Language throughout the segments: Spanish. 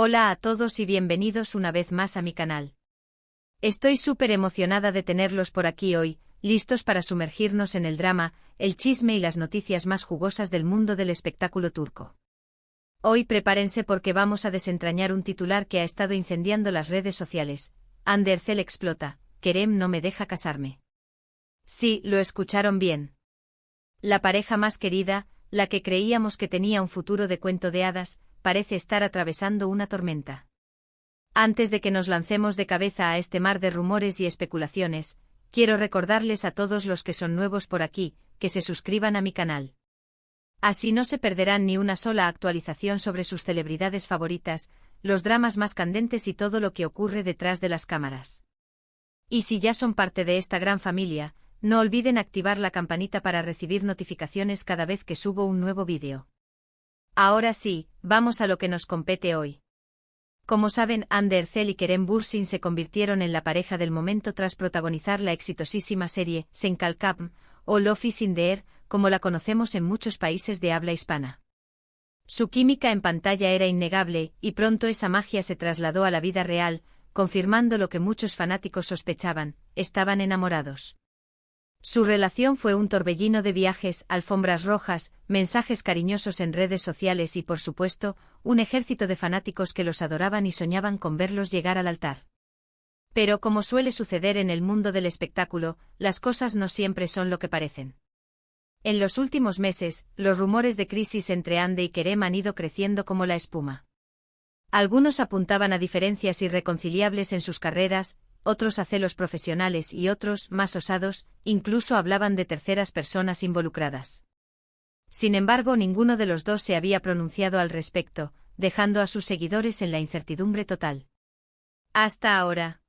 Hola a todos y bienvenidos una vez más a mi canal. Estoy súper emocionada de tenerlos por aquí hoy, listos para sumergirnos en el drama, el chisme y las noticias más jugosas del mundo del espectáculo turco. Hoy prepárense porque vamos a desentrañar un titular que ha estado incendiando las redes sociales. Hande Erçel explota, Kerem no me deja casarme. Sí, lo escucharon bien. La pareja más querida, la que creíamos que tenía un futuro de cuento de hadas, parece estar atravesando una tormenta. Antes de que nos lancemos de cabeza a este mar de rumores y especulaciones, quiero recordarles a todos los que son nuevos por aquí, que se suscriban a mi canal. Así no se perderán ni una sola actualización sobre sus celebridades favoritas, los dramas más candentes y todo lo que ocurre detrás de las cámaras. Y si ya son parte de esta gran familia, no olviden activar la campanita para recibir notificaciones cada vez que subo un nuevo vídeo. Ahora sí, vamos a lo que nos compete hoy. Como saben, Hande Erçel y Kerem Bürsin se convirtieron en la pareja del momento tras protagonizar la exitosísima serie Sen Kalkam, o Love is in the Air, como la conocemos en muchos países de habla hispana. Su química en pantalla era innegable, y pronto esa magia se trasladó a la vida real, confirmando lo que muchos fanáticos sospechaban: estaban enamorados. Su relación fue un torbellino de viajes, alfombras rojas, mensajes cariñosos en redes sociales y, por supuesto, un ejército de fanáticos que los adoraban y soñaban con verlos llegar al altar. Pero, como suele suceder en el mundo del espectáculo, las cosas no siempre son lo que parecen. En los últimos meses, los rumores de crisis entre Hande y Kerem han ido creciendo como la espuma. Algunos apuntaban a diferencias irreconciliables en sus carreras, otros a celos profesionales y otros, más osados, incluso hablaban de terceras personas involucradas. Sin embargo, ninguno de los dos se había pronunciado al respecto, dejando a sus seguidores en la incertidumbre total. Hasta ahora.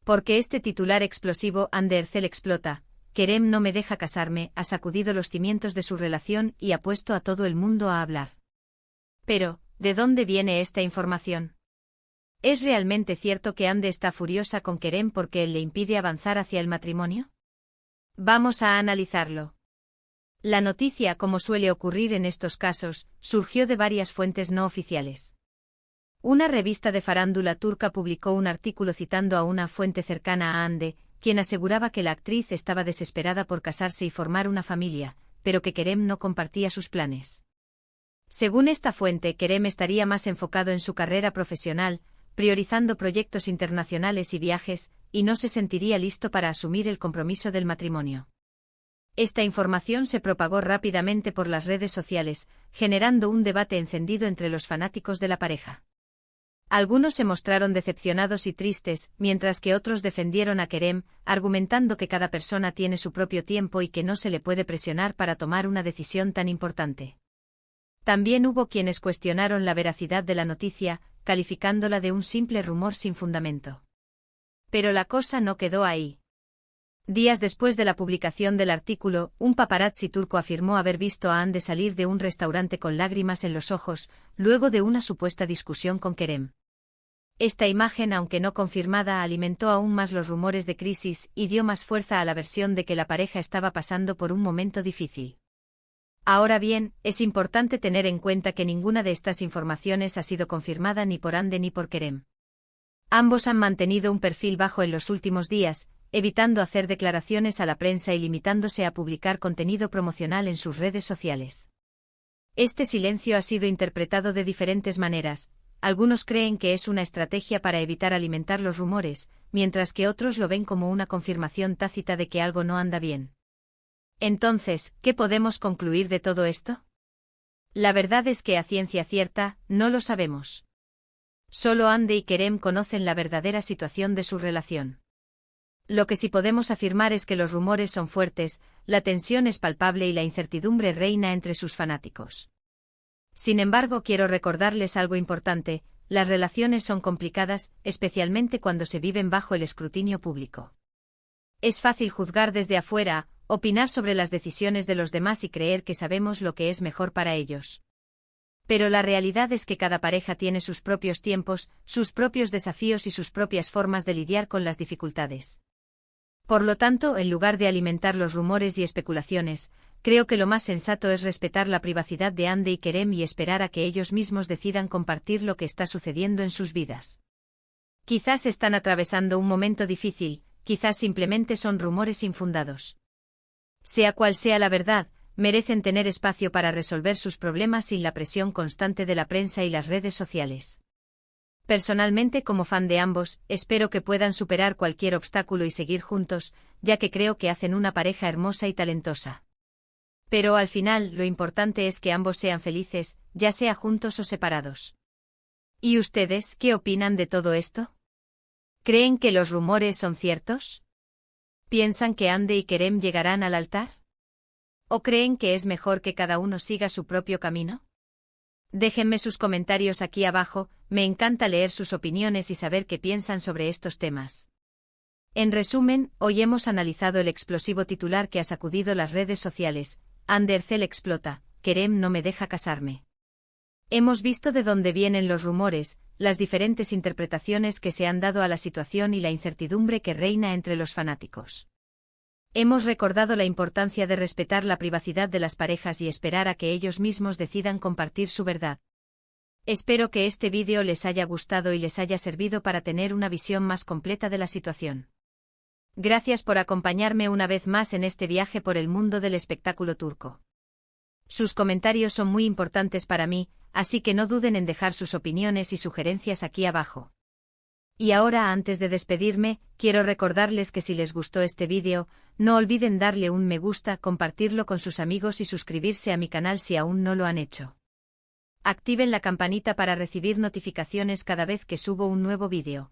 Porque este titular explosivo, Hande Erçel explota, Kerem no me deja casarme, ha sacudido los cimientos de su relación y ha puesto a todo el mundo a hablar. Pero, ¿de dónde viene esta información? ¿Es realmente cierto que Hande está furiosa con Kerem porque él le impide avanzar hacia el matrimonio? Vamos a analizarlo. La noticia, como suele ocurrir en estos casos, surgió de varias fuentes no oficiales. Una revista de farándula turca publicó un artículo citando a una fuente cercana a Hande, quien aseguraba que la actriz estaba desesperada por casarse y formar una familia, pero que Kerem no compartía sus planes. Según esta fuente, Kerem estaría más enfocado en su carrera profesional, priorizando proyectos internacionales y viajes, y no se sentiría listo para asumir el compromiso del matrimonio. Esta información se propagó rápidamente por las redes sociales, generando un debate encendido entre los fanáticos de la pareja. Algunos se mostraron decepcionados y tristes, mientras que otros defendieron a Kerem, argumentando que cada persona tiene su propio tiempo y que no se le puede presionar para tomar una decisión tan importante. También hubo quienes cuestionaron la veracidad de la noticia, calificándola de un simple rumor sin fundamento. Pero la cosa no quedó ahí. Días después de la publicación del artículo, un paparazzi turco afirmó haber visto a Hande salir de un restaurante con lágrimas en los ojos, luego de una supuesta discusión con Kerem. Esta imagen, aunque no confirmada, alimentó aún más los rumores de crisis y dio más fuerza a la versión de que la pareja estaba pasando por un momento difícil. Ahora bien, es importante tener en cuenta que ninguna de estas informaciones ha sido confirmada ni por Hande ni por Kerem. Ambos han mantenido un perfil bajo en los últimos días, evitando hacer declaraciones a la prensa y limitándose a publicar contenido promocional en sus redes sociales. Este silencio ha sido interpretado de diferentes maneras. Algunos creen que es una estrategia para evitar alimentar los rumores, mientras que otros lo ven como una confirmación tácita de que algo no anda bien. Entonces, ¿qué podemos concluir de todo esto? La verdad es que a ciencia cierta, no lo sabemos. Solo Hande y Kerem conocen la verdadera situación de su relación. Lo que sí podemos afirmar es que los rumores son fuertes, la tensión es palpable y la incertidumbre reina entre sus fanáticos. Sin embargo, quiero recordarles algo importante: las relaciones son complicadas, especialmente cuando se viven bajo el escrutinio público. Es fácil juzgar desde afuera, opinar sobre las decisiones de los demás y creer que sabemos lo que es mejor para ellos. Pero la realidad es que cada pareja tiene sus propios tiempos, sus propios desafíos y sus propias formas de lidiar con las dificultades. Por lo tanto, en lugar de alimentar los rumores y especulaciones, Creo que lo más sensato es respetar la privacidad de Ande y Kerem y esperar a que ellos mismos decidan compartir lo que está sucediendo en sus vidas. Quizás están atravesando un momento difícil, quizás simplemente son rumores infundados. Sea cual sea la verdad, merecen tener espacio para resolver sus problemas sin la presión constante de la prensa y las redes sociales. Personalmente, como fan de ambos, espero que puedan superar cualquier obstáculo y seguir juntos, ya que creo que hacen una pareja hermosa y talentosa. Pero al final, lo importante es que ambos sean felices, ya sea juntos o separados. ¿Y ustedes qué opinan de todo esto? ¿Creen que los rumores son ciertos? ¿Piensan que Ande y Kerem llegarán al altar? ¿O creen que es mejor que cada uno siga su propio camino? Déjenme sus comentarios aquí abajo, me encanta leer sus opiniones y saber qué piensan sobre estos temas. En resumen, hoy hemos analizado el explosivo titular que ha sacudido las redes sociales: Andercel explota, Kerem no me deja casarme. Hemos visto de dónde vienen los rumores, las diferentes interpretaciones que se han dado a la situación y la incertidumbre que reina entre los fanáticos. Hemos recordado la importancia de respetar la privacidad de las parejas y esperar a que ellos mismos decidan compartir su verdad. Espero que este vídeo les haya gustado y les haya servido para tener una visión más completa de la situación. Gracias por acompañarme una vez más en este viaje por el mundo del espectáculo turco. Sus comentarios son muy importantes para mí, así que no duden en dejar sus opiniones y sugerencias aquí abajo. Y ahora, antes de despedirme, quiero recordarles que si les gustó este vídeo, no olviden darle un me gusta, compartirlo con sus amigos y suscribirse a mi canal si aún no lo han hecho. Activen la campanita para recibir notificaciones cada vez que subo un nuevo vídeo.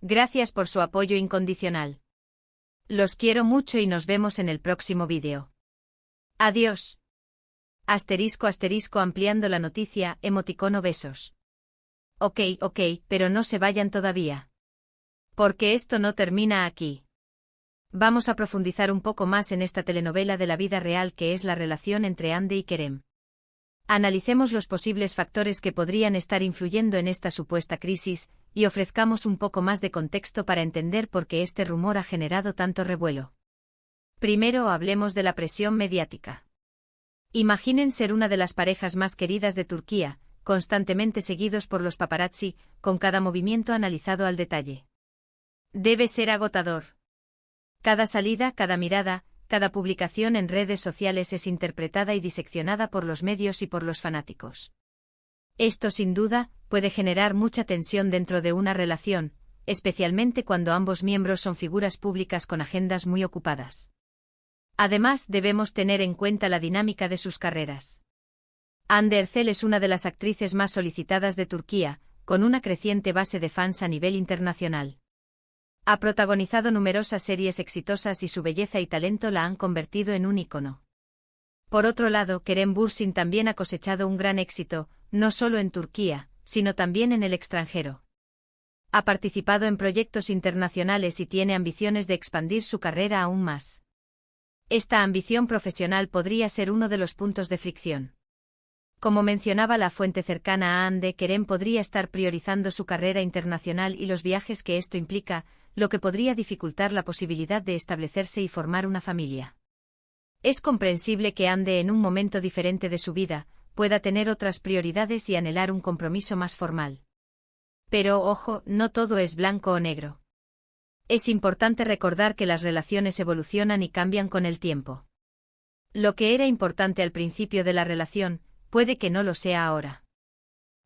Gracias por su apoyo incondicional. Los quiero mucho y nos vemos en el próximo vídeo. Adiós. *** ampliando la noticia, emoticono besos. Ok, pero no se vayan todavía. Porque esto no termina aquí. Vamos a profundizar un poco más en esta telenovela de la vida real que es la relación entre Ande y Kerem. Analicemos los posibles factores que podrían estar influyendo en esta supuesta crisis, y ofrezcamos un poco más de contexto para entender por qué este rumor ha generado tanto revuelo. Primero hablemos de la presión mediática. Imaginen ser una de las parejas más queridas de Turquía, constantemente seguidos por los paparazzi, con cada movimiento analizado al detalle. Debe ser agotador. Cada salida, cada mirada, cada publicación en redes sociales es interpretada y diseccionada por los medios y por los fanáticos. Esto, sin duda, puede generar mucha tensión dentro de una relación, especialmente cuando ambos miembros son figuras públicas con agendas muy ocupadas. Además, debemos tener en cuenta la dinámica de sus carreras. Hande Erçel es una de las actrices más solicitadas de Turquía, con una creciente base de fans a nivel internacional. Ha protagonizado numerosas series exitosas y su belleza y talento la han convertido en un ícono. Por otro lado, Kerem Bürsin también ha cosechado un gran éxito, no solo en Turquía, sino también en el extranjero. Ha participado en proyectos internacionales y tiene ambiciones de expandir su carrera aún más. Esta ambición profesional podría ser uno de los puntos de fricción. Como mencionaba la fuente cercana a Hande, Kerem podría estar priorizando su carrera internacional y los viajes que esto implica, lo que podría dificultar la posibilidad de establecerse y formar una familia. Es comprensible que Hande, en un momento diferente de su vida, pueda tener otras prioridades y anhelar un compromiso más formal. Pero, ojo, no todo es blanco o negro. Es importante recordar que las relaciones evolucionan y cambian con el tiempo. Lo que era importante al principio de la relación, puede que no lo sea ahora.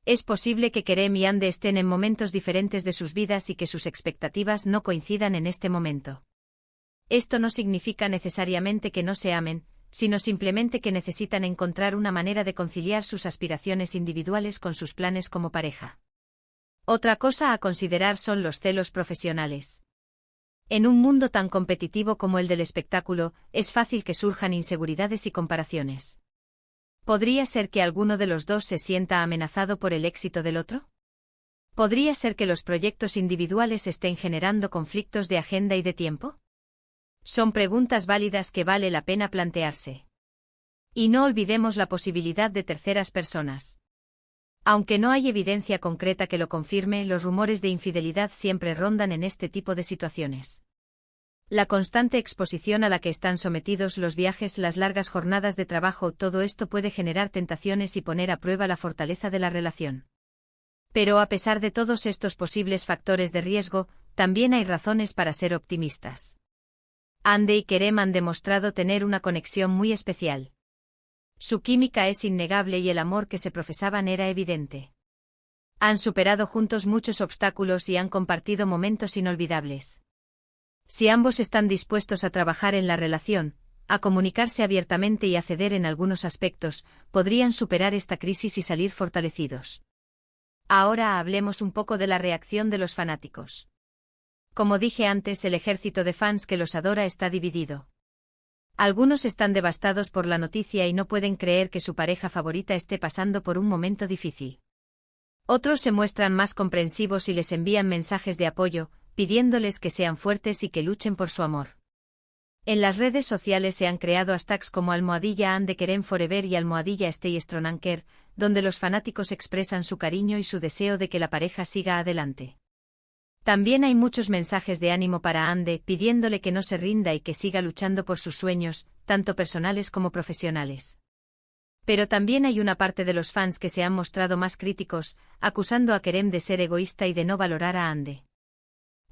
Es posible que Kerem y Hande estén en momentos diferentes de sus vidas y que sus expectativas no coincidan en este momento. Esto no significa necesariamente que no se amen, sino simplemente que necesitan encontrar una manera de conciliar sus aspiraciones individuales con sus planes como pareja. Otra cosa a considerar son los celos profesionales. En un mundo tan competitivo como el del espectáculo, es fácil que surjan inseguridades y comparaciones. ¿Podría ser que alguno de los dos se sienta amenazado por el éxito del otro? ¿Podría ser que los proyectos individuales estén generando conflictos de agenda y de tiempo? Son preguntas válidas que vale la pena plantearse. Y no olvidemos la posibilidad de terceras personas. Aunque no hay evidencia concreta que lo confirme, los rumores de infidelidad siempre rondan en este tipo de situaciones. La constante exposición a la que están sometidos los viajes, las largas jornadas de trabajo, todo esto puede generar tentaciones y poner a prueba la fortaleza de la relación. Pero a pesar de todos estos posibles factores de riesgo, también hay razones para ser optimistas. Ande y Kerem han demostrado tener una conexión muy especial. Su química es innegable y el amor que se profesaban era evidente. Han superado juntos muchos obstáculos y han compartido momentos inolvidables. Si ambos están dispuestos a trabajar en la relación, a comunicarse abiertamente y a ceder en algunos aspectos, podrían superar esta crisis y salir fortalecidos. Ahora hablemos un poco de la reacción de los fanáticos. Como dije antes, el ejército de fans que los adora está dividido. Algunos están devastados por la noticia y no pueden creer que su pareja favorita esté pasando por un momento difícil. Otros se muestran más comprensivos y les envían mensajes de apoyo, pidiéndoles que sean fuertes y que luchen por su amor. En las redes sociales se han creado hashtags como #Ande Kerem Forever y #Stay Strong Anker, donde los fanáticos expresan su cariño y su deseo de que la pareja siga adelante. También hay muchos mensajes de ánimo para Ande, pidiéndole que no se rinda y que siga luchando por sus sueños, tanto personales como profesionales. Pero también hay una parte de los fans que se han mostrado más críticos, acusando a Kerem de ser egoísta y de no valorar a Ande.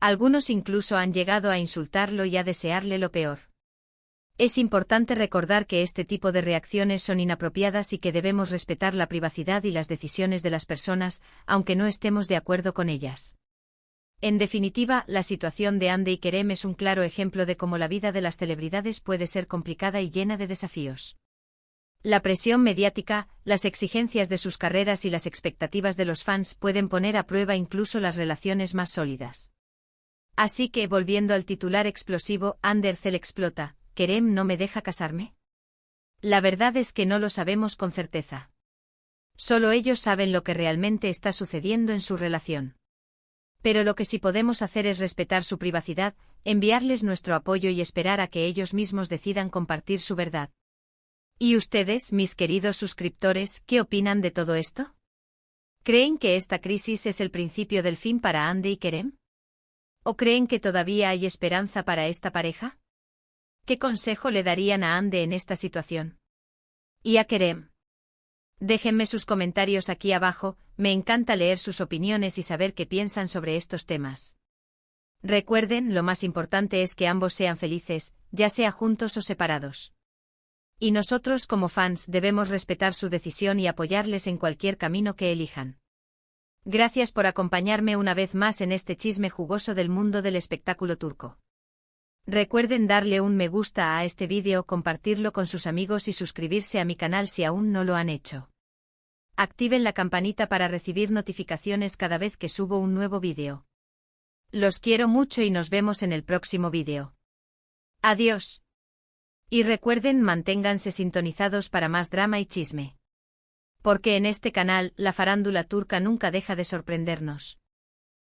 Algunos incluso han llegado a insultarlo y a desearle lo peor. Es importante recordar que este tipo de reacciones son inapropiadas y que debemos respetar la privacidad y las decisiones de las personas, aunque no estemos de acuerdo con ellas. En definitiva, la situación de Ande y Kerem es un claro ejemplo de cómo la vida de las celebridades puede ser complicada y llena de desafíos. La presión mediática, las exigencias de sus carreras y las expectativas de los fans pueden poner a prueba incluso las relaciones más sólidas. Así que, volviendo al titular explosivo, Andercel explota, ¿Kerem no me deja casarme? La verdad es que no lo sabemos con certeza. Solo ellos saben lo que realmente está sucediendo en su relación. Pero lo que sí podemos hacer es respetar su privacidad, enviarles nuestro apoyo y esperar a que ellos mismos decidan compartir su verdad. ¿Y ustedes, mis queridos suscriptores, qué opinan de todo esto? ¿Creen que esta crisis es el principio del fin para Ande y Kerem? ¿O creen que todavía hay esperanza para esta pareja? ¿Qué consejo le darían a Ande en esta situación? ¿Y a Kerem? Déjenme sus comentarios aquí abajo, me encanta leer sus opiniones y saber qué piensan sobre estos temas. Recuerden, lo más importante es que ambos sean felices, ya sea juntos o separados. Y nosotros como fans debemos respetar su decisión y apoyarles en cualquier camino que elijan. Gracias por acompañarme una vez más en este chisme jugoso del mundo del espectáculo turco. Recuerden darle un me gusta a este vídeo, compartirlo con sus amigos y suscribirse a mi canal si aún no lo han hecho. Activen la campanita para recibir notificaciones cada vez que subo un nuevo vídeo. Los quiero mucho y nos vemos en el próximo vídeo. Adiós. Y recuerden, manténganse sintonizados para más drama y chisme. Porque en este canal, la farándula turca nunca deja de sorprendernos.